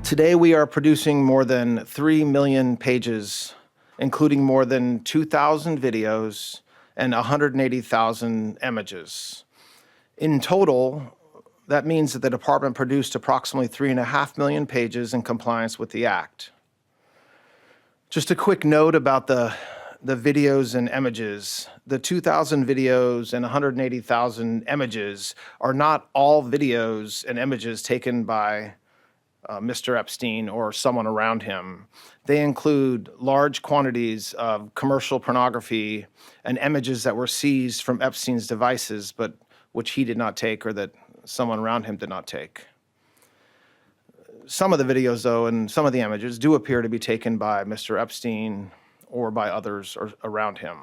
Today, we are producing more than 3 million pages, including more than 2,000 videos and 180,000 images. In total, that means that the department produced approximately 3.5 million pages in compliance with the Act. Just a quick note about the videos and images. The 2,000 videos and 180,000 images are not all videos and images taken by Mr. Epstein or someone around him. They include large quantities of commercial pornography and images that were seized from Epstein's devices, but which he did not take or that someone around him did not take. Some of the videos, though, and some of the images do appear to be taken by Mr. Epstein or by others around him.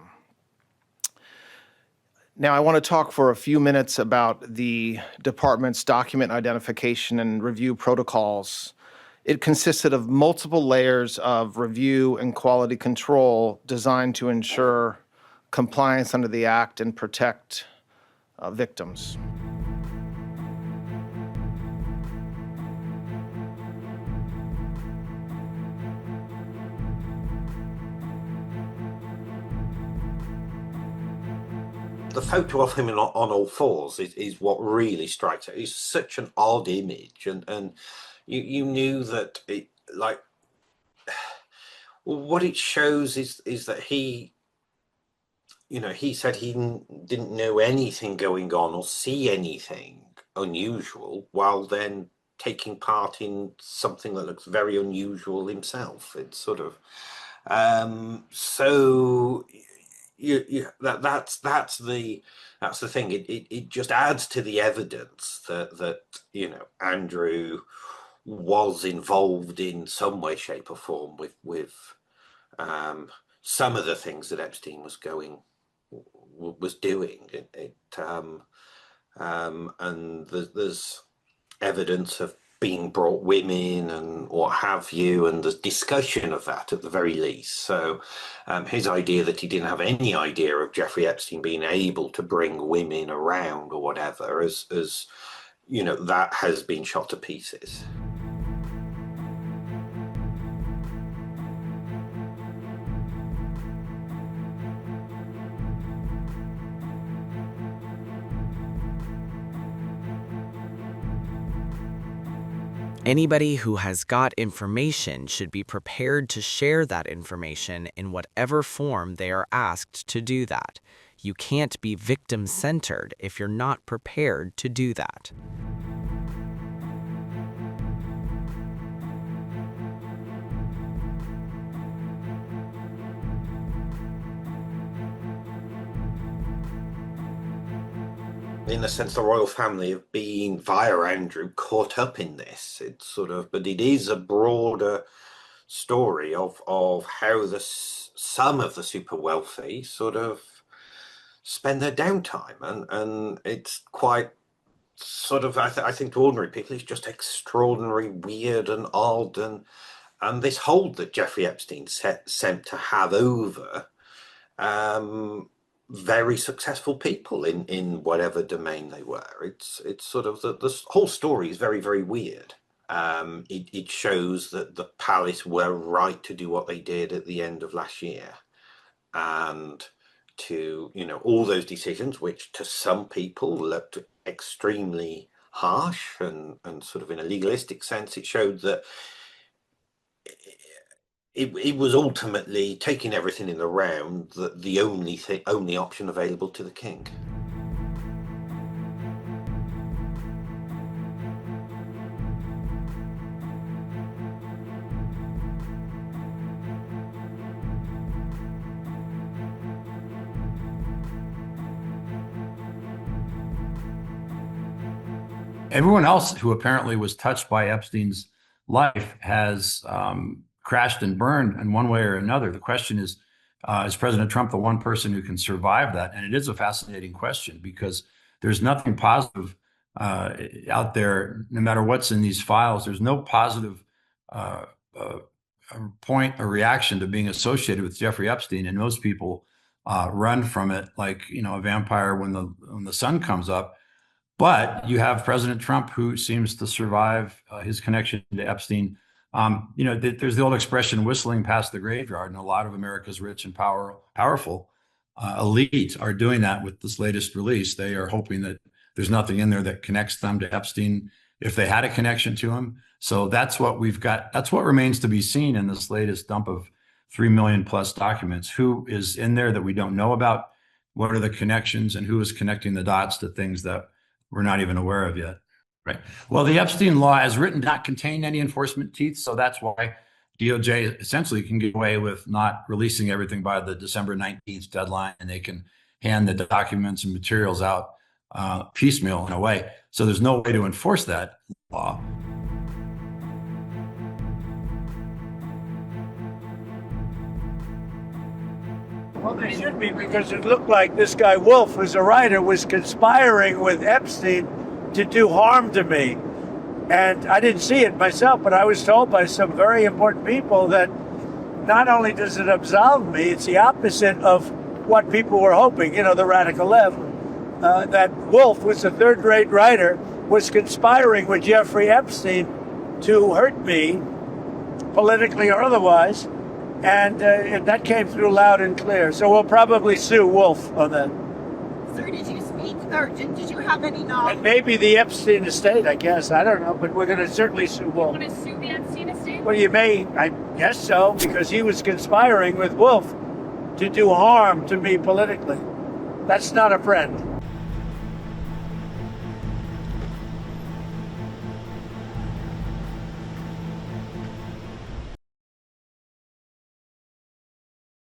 Now, I want to talk for a few minutes about the department's document identification and review protocols. It consisted of multiple layers of review and quality control designed to ensure compliance under the Act and protect victims. The photo of him on all fours is what really strikes out. It's such an odd image, and you knew that it, like, what it shows is that he said he didn't know anything going on or see anything unusual, while then taking part in something that looks very unusual himself. It's sort of so. That's the thing. It just adds to the evidence that Andrew was involved in some way, shape, or form with some of the things that Epstein was doing. And there's evidence of being brought women and what have you, and the discussion of that at the very least. So his idea that he didn't have any idea of Jeffrey Epstein being able to bring women around or whatever, as that has been shot to pieces. Anybody who has got information should be prepared to share that information in whatever form they are asked to do that. You can't be victim-centered if you're not prepared to do that. In a sense, the royal family have been, via Andrew, caught up in this. It's sort of, but it is a broader story of how some of the super wealthy sort of spend their downtime, and it's quite sort of, I think to ordinary people, it's just extraordinary, weird, and odd, and this hold that Jeffrey Epstein sent to have over very successful people in whatever domain they were. It's sort of the whole story is very, very weird. It shows that the palace were right to do what they did at the end of last year, and to all those decisions, which to some people looked extremely harsh and sort of in a legalistic sense, it showed that it was ultimately, taking everything in the round, the only option available to the king. Everyone else who apparently was touched by Epstein's life has crashed and burned in one way or another. The question is President Trump the one person who can survive that? And it is a fascinating question, because there's nothing positive out there, no matter what's in these files. There's no positive point or reaction to being associated with Jeffrey Epstein, and most people run from it like a vampire when the sun comes up. But you have President Trump, who seems to survive his connection to Epstein There's the old expression, whistling past the graveyard, and a lot of America's rich and powerful elite are doing that with this latest release. They are hoping that there's nothing in there that connects them to Epstein if they had a connection to him. So that's what we've got. That's what remains to be seen in this latest dump of 3 million plus documents. Who is in there that we don't know about? What are the connections, and who is connecting the dots to things that we're not even aware of yet? Right. Well, the Epstein law as written does not contain any enforcement teeth. So that's why DOJ essentially can get away with not releasing everything by the December 19th deadline, and they can hand the documents and materials out piecemeal in a way. So there's no way to enforce that law. Well, they should be, because it looked like this guy Wolf, who's a writer, was conspiring with Epstein to do harm to me. And I didn't see it myself, but I was told by some very important people that not only does it absolve me, it's the opposite of what people were hoping, the radical left. That Wolf was a third-rate writer, was conspiring with Jeffrey Epstein to hurt me, politically or otherwise. And that came through loud and clear. So we'll probably sue Wolf on that. Sir, did you speak, or did you have any knowledge? And maybe the Epstein estate, I guess. I don't know, but we're going to certainly sue Wolf. You want to sue the Epstein estate? Well, you may, I guess so, because he was conspiring with Wolf to do harm to me politically. That's not a friend.